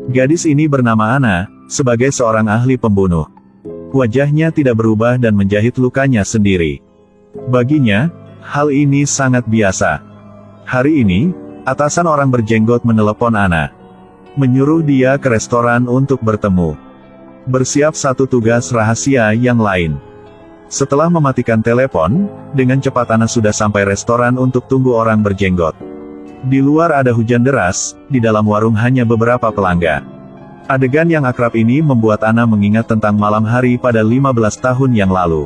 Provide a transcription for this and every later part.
Gadis ini bernama Ana, sebagai seorang ahli pembunuh. Wajahnya tidak berubah dan menjahit lukanya sendiri. Baginya, hal ini sangat biasa. Hari ini, atasan orang berjenggot menelepon Ana. Menyuruh dia ke restoran untuk bertemu. Bersiap satu tugas rahasia yang lain. Setelah mematikan telepon, dengan cepat Ana sudah sampai restoran untuk tunggu orang berjenggot. Di luar ada hujan deras, di dalam warung hanya beberapa pelanggan. Adegan yang akrab ini membuat Ana mengingat tentang malam hari pada 15 tahun yang lalu.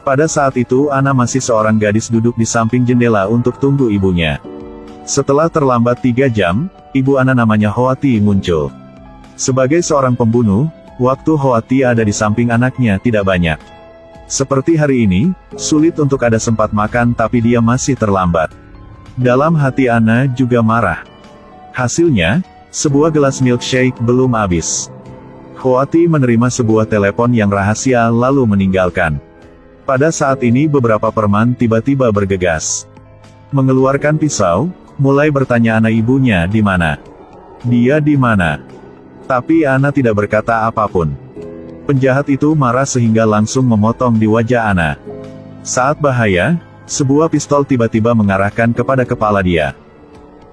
Pada saat itu Ana masih seorang gadis duduk di samping jendela untuk tunggu ibunya. Setelah terlambat 3 jam, ibu Ana namanya Hoati muncul. Sebagai seorang pembunuh, waktu Hoati ada di samping anaknya tidak banyak. Seperti hari ini, sulit untuk ada sempat makan tapi dia masih terlambat. Dalam hati Ana juga marah. Hasilnya, sebuah gelas milkshake belum habis. Hoati menerima sebuah telepon yang rahasia lalu meninggalkan. Pada saat ini beberapa perman tiba-tiba bergegas. Mengeluarkan pisau, mulai bertanya Ana ibunya di mana. Dia di mana? Tapi Ana tidak berkata apapun. Penjahat itu marah sehingga langsung memotong di wajah Ana. Saat bahaya, sebuah pistol tiba-tiba mengarahkan kepada kepala dia.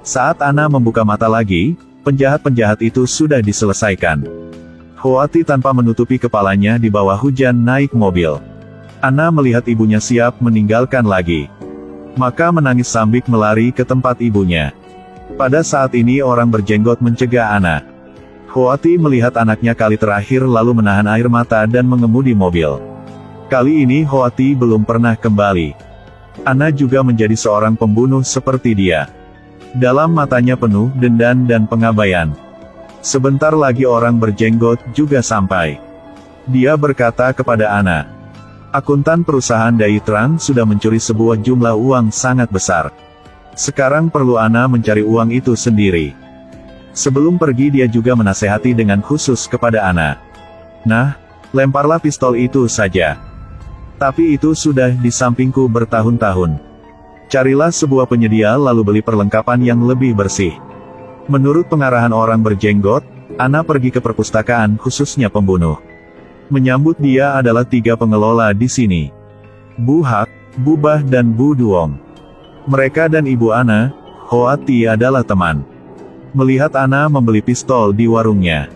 Saat Ana membuka mata lagi, penjahat-penjahat itu sudah diselesaikan. Hoati tanpa menutupi kepalanya di bawah hujan naik mobil. Ana melihat ibunya siap meninggalkan lagi. Maka menangis sambil melari ke tempat ibunya. Pada saat ini orang berjenggot mencegah Ana. Hoati melihat anaknya kali terakhir lalu menahan air mata dan mengemudi mobil. Kali ini Hoati belum pernah kembali. Ana juga menjadi seorang pembunuh seperti dia. Dalam matanya penuh dendam dan pengabaian. Sebentar lagi orang berjenggot juga sampai. Dia berkata kepada Ana. Akuntan perusahaan Dai Trang sudah mencuri sebuah jumlah uang sangat besar. Sekarang perlu Ana mencari uang itu sendiri. Sebelum pergi dia juga menasehati dengan khusus kepada Ana. Nah, lemparlah pistol itu saja. Tapi itu sudah di sampingku bertahun-tahun. Carilah sebuah penyedia lalu beli perlengkapan yang lebih bersih. Menurut pengarahan orang berjenggot, Ana pergi ke perpustakaan khususnya pembunuh. Menyambut dia adalah 3 pengelola di sini. Bu Hak, Bu Bah dan Bu Duong. Mereka dan ibu Ana, Hoati adalah teman. Melihat Ana membeli pistol di warungnya.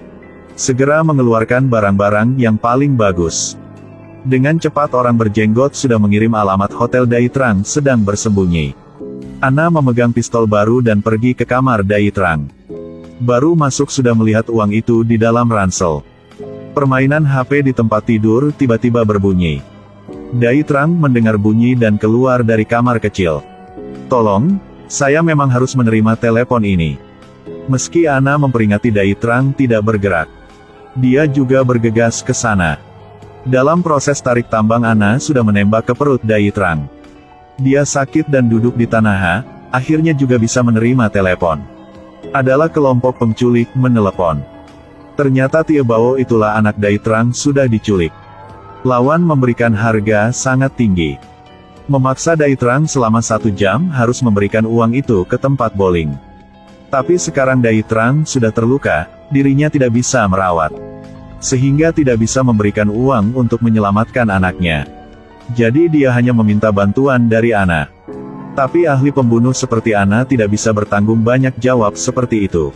Segera mengeluarkan barang-barang yang paling bagus. Dengan cepat orang berjenggot sudah mengirim alamat Hotel Dai Trang sedang bersembunyi. Ana memegang pistol baru dan pergi ke kamar Dai Trang. Baru masuk sudah melihat uang itu di dalam ransel. Permainan HP di tempat tidur tiba-tiba berbunyi. Dai Trang mendengar bunyi dan keluar dari kamar kecil. Tolong, saya memang harus menerima telepon ini. Meski Ana memperingati Dai Trang tidak bergerak. Dia juga bergegas ke sana. Dalam proses tarik tambang Ana sudah menembak ke perut Dai Trang. Dia sakit dan duduk di tanah, akhirnya juga bisa menerima telepon. Adalah kelompok penculik menelepon. Ternyata Tie Bao itulah anak Dai Trang sudah diculik. Lawan memberikan harga sangat tinggi. Memaksa Dai Trang selama 1 jam harus memberikan uang itu ke tempat bowling. Tapi sekarang Dai Trang sudah terluka, dirinya tidak bisa merawat. Sehingga tidak bisa memberikan uang untuk menyelamatkan anaknya. Jadi dia hanya meminta bantuan dari Ana. Tapi ahli pembunuh seperti Ana tidak bisa bertanggung banyak jawab seperti itu.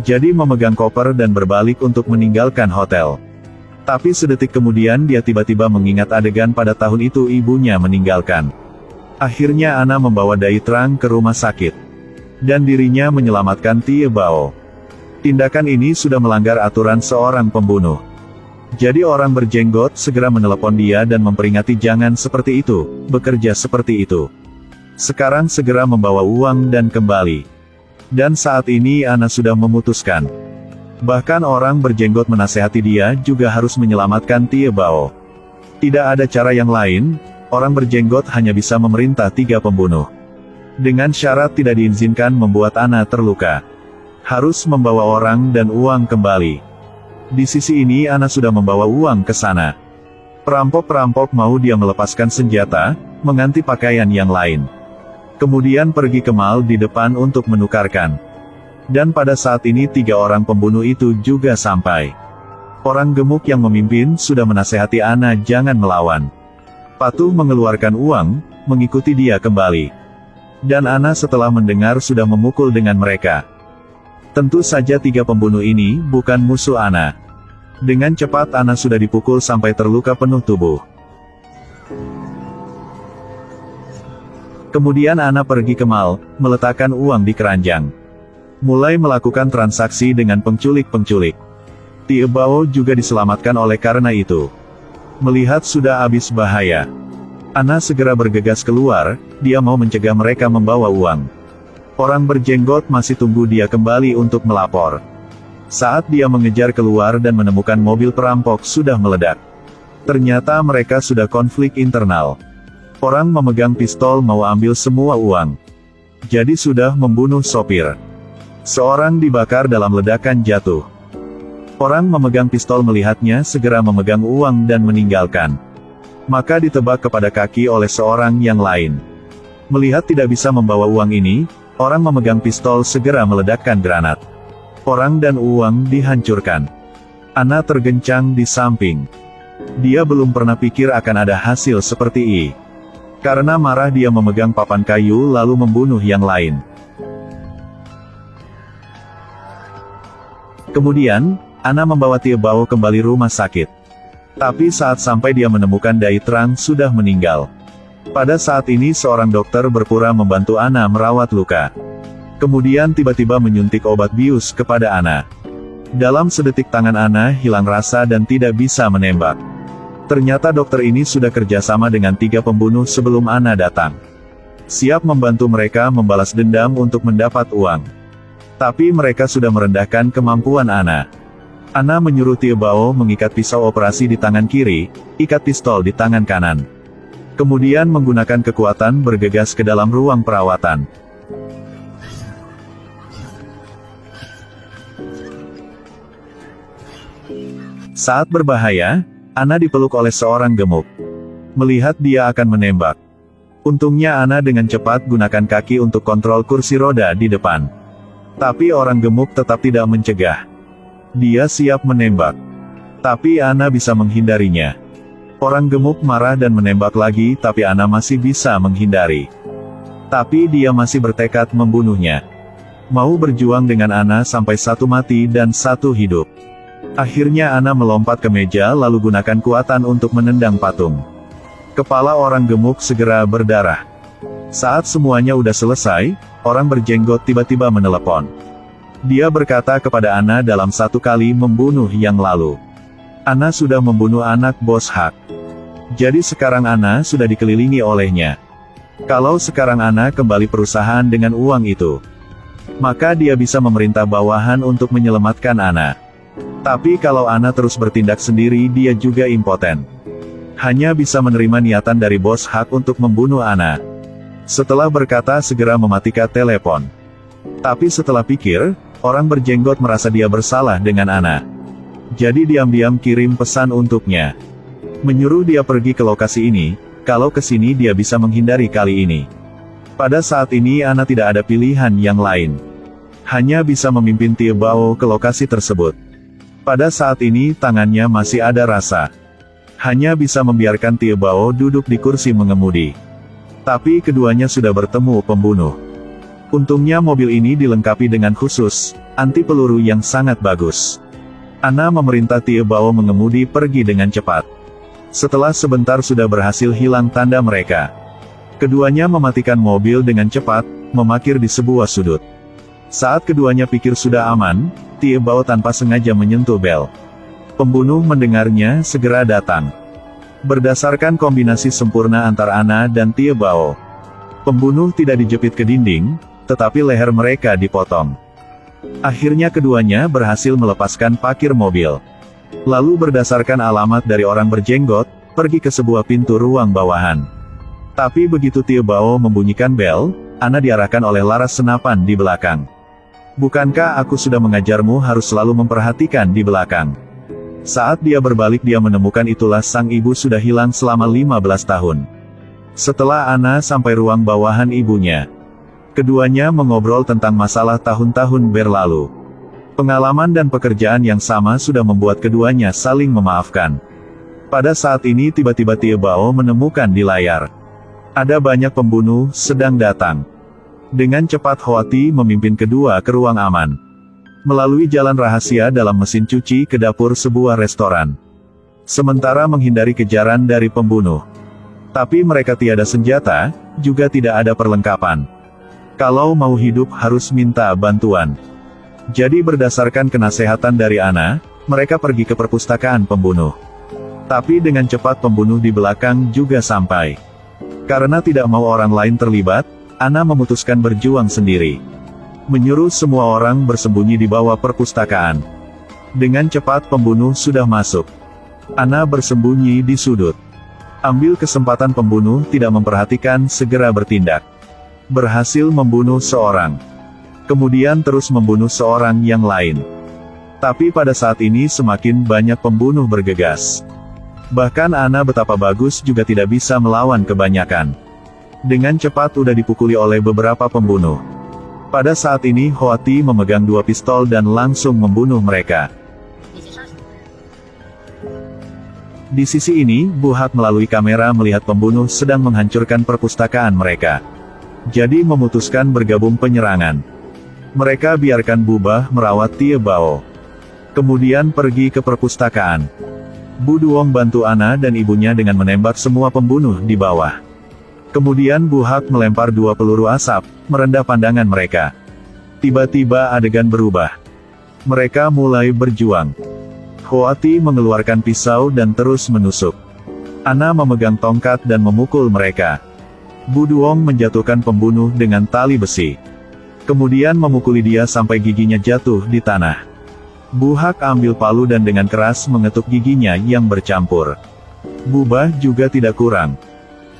Jadi memegang koper dan berbalik untuk meninggalkan hotel. Tapi sedetik kemudian dia tiba-tiba mengingat adegan pada tahun itu ibunya meninggalkan. Akhirnya Ana membawa Dai Trang ke rumah sakit. Dan dirinya menyelamatkan Tie Bao. Tindakan ini sudah melanggar aturan seorang pembunuh. Jadi orang berjenggot segera menelepon dia dan memperingati jangan seperti itu, bekerja seperti itu. Sekarang segera membawa uang dan kembali. Dan saat ini Ana sudah memutuskan. Bahkan orang berjenggot menasehati dia juga harus menyelamatkan Tie Bao. Tidak ada cara yang lain, orang berjenggot hanya bisa memerintah 3 pembunuh. Dengan syarat tidak diizinkan membuat Ana terluka. Harus membawa orang dan uang kembali. Di sisi ini Ana sudah membawa uang ke sana. Perampok-perampok mau dia melepaskan senjata, mengganti pakaian yang lain. Kemudian pergi ke mal di depan untuk menukarkan. Dan pada saat ini 3 orang pembunuh itu juga sampai. Orang gemuk yang memimpin sudah menasehati Ana jangan melawan. Patuh mengeluarkan uang, mengikuti dia kembali. Dan Ana setelah mendengar sudah memukul dengan mereka. Tentu saja 3 pembunuh ini bukan musuh Ana. Dengan cepat Ana sudah dipukul sampai terluka penuh tubuh. Kemudian Ana pergi ke mall, meletakkan uang di keranjang. Mulai melakukan transaksi dengan penculik-penculik. Tie Bao juga diselamatkan oleh karena itu. Melihat sudah habis bahaya, Ana segera bergegas keluar, dia mau mencegah mereka membawa uang. Orang berjenggot masih tunggu dia kembali untuk melapor. Saat dia mengejar keluar dan menemukan mobil perampok sudah meledak. Ternyata mereka sudah konflik internal. Orang memegang pistol mau ambil semua uang. Jadi sudah membunuh sopir. Seorang dibakar dalam ledakan jatuh. Orang memegang pistol melihatnya segera memegang uang dan meninggalkan. Maka ditebak kepada kaki oleh seorang yang lain. Melihat tidak bisa membawa uang ini, orang memegang pistol segera meledakkan granat. Orang dan uang dihancurkan. Ana tergencang di samping. Dia belum pernah pikir akan ada hasil seperti ini. Karena marah dia memegang papan kayu lalu membunuh yang lain. Kemudian, Ana membawa Tie Bao kembali rumah sakit. Tapi saat sampai dia menemukan Dai Trang sudah meninggal. Pada saat ini seorang dokter berpura membantu Ana merawat luka. Kemudian tiba-tiba menyuntik obat bius kepada Ana. Dalam sedetik tangan Ana hilang rasa dan tidak bisa menembak. Ternyata dokter ini sudah kerjasama dengan 3 pembunuh sebelum Ana datang. Siap membantu mereka membalas dendam untuk mendapat uang. Tapi mereka sudah merendahkan kemampuan Ana. Ana menyuruh Tie Bao mengikat pisau operasi di tangan kiri, ikat pistol di tangan kanan. Kemudian menggunakan kekuatan bergegas ke dalam ruang perawatan. Saat berbahaya, Ana dipeluk oleh seorang gemuk. Melihat dia akan menembak. Untungnya Ana dengan cepat gunakan kaki untuk kontrol kursi roda di depan. Tapi orang gemuk tetap tidak mencegah. Dia siap menembak. Tapi Ana bisa menghindarinya. Orang gemuk marah dan menembak lagi tapi Ana masih bisa menghindari. Tapi dia masih bertekad membunuhnya. Mau berjuang dengan Ana sampai 1 mati dan 1 hidup. Akhirnya Ana melompat ke meja lalu gunakan kekuatan untuk menendang patung. Kepala orang gemuk segera berdarah. Saat semuanya udah selesai, orang berjenggot tiba-tiba menelepon. Dia berkata kepada Ana dalam 1 kali membunuh yang lalu. Ana sudah membunuh anak bos Hak. Jadi sekarang Ana sudah dikelilingi olehnya. Kalau sekarang Ana kembali perusahaan dengan uang itu, maka dia bisa memerintah bawahan untuk menyelamatkan Ana. Tapi kalau Ana terus bertindak sendiri dia juga impoten. Hanya bisa menerima niatan dari bos Hak untuk membunuh Ana. Setelah berkata segera mematikan telepon. Tapi setelah pikir, orang berjenggot merasa dia bersalah dengan Ana. Jadi diam-diam kirim pesan untuknya. Menyuruh dia pergi ke lokasi ini, kalau ke sini dia bisa menghindari kali ini. Pada saat ini Ana tidak ada pilihan yang lain. Hanya bisa memimpin Tie Bao ke lokasi tersebut. Pada saat ini tangannya masih ada rasa. Hanya bisa membiarkan Tie Bao duduk di kursi mengemudi. Tapi keduanya sudah bertemu pembunuh. Untungnya mobil ini dilengkapi dengan khusus, anti peluru yang sangat bagus. Ana memerintah Tie Bao mengemudi pergi dengan cepat. Setelah sebentar sudah berhasil hilang tanda mereka. Keduanya mematikan mobil dengan cepat, memakir di sebuah sudut. Saat keduanya pikir sudah aman, Tie Bao tanpa sengaja menyentuh bel. Pembunuh mendengarnya segera datang. Berdasarkan kombinasi sempurna antara Ana dan Tie Bao, pembunuh tidak dijepit ke dinding, tetapi leher mereka dipotong. Akhirnya keduanya berhasil melepaskan parkir mobil. Lalu berdasarkan alamat dari orang berjenggot, pergi ke sebuah pintu ruang bawahan. Tapi begitu Tie Bao membunyikan bel, Ana diarahkan oleh laras senapan di belakang. Bukankah aku sudah mengajarmu harus selalu memperhatikan di belakang? Saat dia berbalik dia menemukan itulah sang ibu sudah hilang selama 15 tahun. Setelah Ana sampai ruang bawahan ibunya, Keduanya mengobrol tentang masalah tahun-tahun berlalu. Pengalaman dan pekerjaan yang sama sudah membuat keduanya saling memaafkan. Pada saat ini tiba-tiba Tie Bao menemukan di layar. Ada banyak pembunuh sedang datang. Dengan cepat Hoati memimpin kedua ke ruang aman. Melalui jalan rahasia dalam mesin cuci ke dapur sebuah restoran. Sementara menghindari kejaran dari pembunuh. Tapi mereka tiada senjata, juga tidak ada perlengkapan. Kalau mau hidup harus minta bantuan. Jadi berdasarkan kenasehatan dari Ana, mereka pergi ke perpustakaan pembunuh. Tapi dengan cepat pembunuh di belakang juga sampai. Karena tidak mau orang lain terlibat, Ana memutuskan berjuang sendiri. Menyuruh semua orang bersembunyi di bawah perpustakaan. Dengan cepat pembunuh sudah masuk. Ana bersembunyi di sudut. Ambil kesempatan pembunuh tidak memperhatikan segera bertindak. Berhasil membunuh seorang. Kemudian terus membunuh seorang yang lain. Tapi pada saat ini semakin banyak pembunuh bergegas. Bahkan Ana betapa bagus juga tidak bisa melawan kebanyakan. Dengan cepat udah dipukuli oleh beberapa pembunuh. Pada saat ini Hoati memegang dua pistol dan langsung membunuh mereka. Di sisi ini, Buhak melalui kamera melihat pembunuh sedang menghancurkan perpustakaan mereka. Jadi memutuskan bergabung penyerangan. Mereka biarkan Bubah merawat Tie Bao. Kemudian pergi ke perpustakaan. Bu Duong bantu Ana dan ibunya dengan menembak semua pembunuh di bawah. Kemudian Buhak melempar dua peluru asap, merendah pandangan mereka. Tiba-tiba adegan berubah. Mereka mulai berjuang. Hoati mengeluarkan pisau dan terus menusuk. Ana memegang tongkat dan memukul mereka. Bu Duong menjatuhkan pembunuh dengan tali besi. Kemudian memukuli dia sampai giginya jatuh di tanah. Buhak ambil palu dan dengan keras mengetuk giginya yang bercampur. Bubah juga tidak kurang.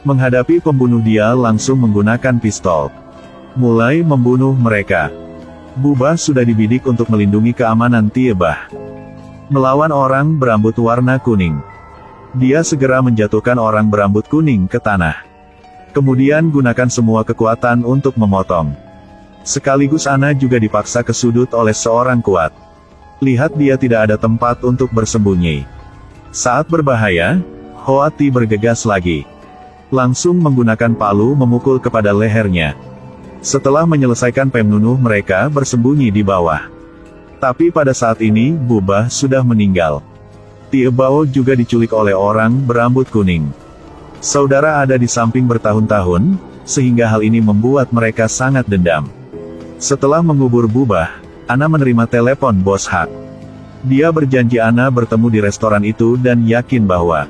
Menghadapi pembunuh dia langsung menggunakan pistol. Mulai membunuh mereka. Bubah sudah dibidik untuk melindungi keamanan Tie Bah. Melawan orang berambut warna kuning. Dia segera menjatuhkan orang berambut kuning ke tanah. Kemudian gunakan semua kekuatan untuk memotong. Sekaligus Ana juga dipaksa ke sudut oleh seorang kuat. Lihat dia tidak ada tempat untuk bersembunyi. Saat berbahaya, Hoati bergegas lagi. Langsung menggunakan palu memukul kepada lehernya. Setelah menyelesaikan pembunuh mereka bersembunyi di bawah. Tapi pada saat ini, Bubah sudah meninggal. Tie Bao juga diculik oleh orang berambut kuning. Saudara ada di samping bertahun-tahun, sehingga hal ini membuat mereka sangat dendam. Setelah mengubur Bubah, Ana menerima telepon Bos Hak. Dia berjanji Ana bertemu di restoran itu dan yakin bahwa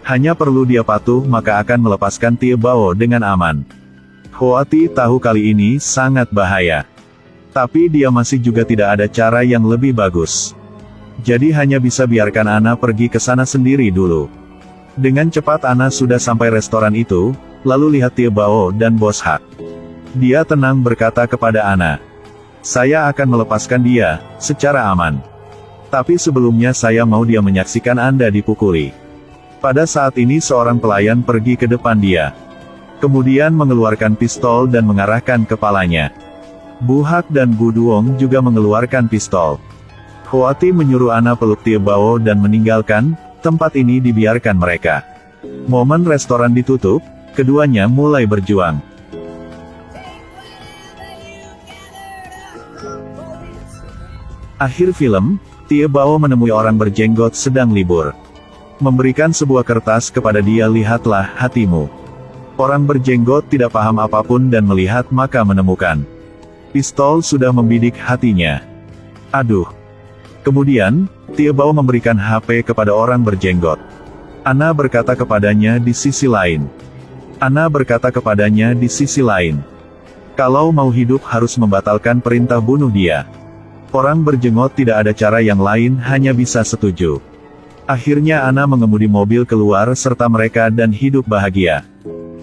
hanya perlu dia patuh maka akan melepaskan Tie Bao dengan aman. Hoati tahu kali ini sangat bahaya. Tapi dia masih juga tidak ada cara yang lebih bagus. Jadi hanya bisa biarkan Ana pergi ke sana sendiri dulu. Dengan cepat Ana sudah sampai restoran itu, lalu lihat Tie Bao dan Bos Hak. Dia tenang berkata kepada Ana. Saya akan melepaskan dia, secara aman. Tapi sebelumnya saya mau dia menyaksikan Anda dipukuli. Pada saat ini seorang pelayan pergi ke depan dia. Kemudian mengeluarkan pistol dan mengarahkan kepalanya. Buhak dan Bu Duong juga mengeluarkan pistol. Hoati menyuruh Ana peluk Tie Bao dan meninggalkan tempat ini dibiarkan mereka. Momen restoran ditutup, keduanya mulai berjuang. Akhir film, Tie Bao menemui orang berjenggot sedang libur. Memberikan sebuah kertas kepada dia, lihatlah hatimu. Orang berjenggot tidak paham apapun dan melihat maka menemukan. Pistol sudah membidik hatinya. Aduh. Kemudian, Tie Bao memberikan HP kepada orang berjenggot. Ana berkata kepadanya di sisi lain. Kalau mau hidup harus membatalkan perintah bunuh dia. Orang berjenggot tidak ada cara yang lain hanya bisa setuju. Akhirnya Ana mengemudi mobil keluar serta mereka dan hidup bahagia.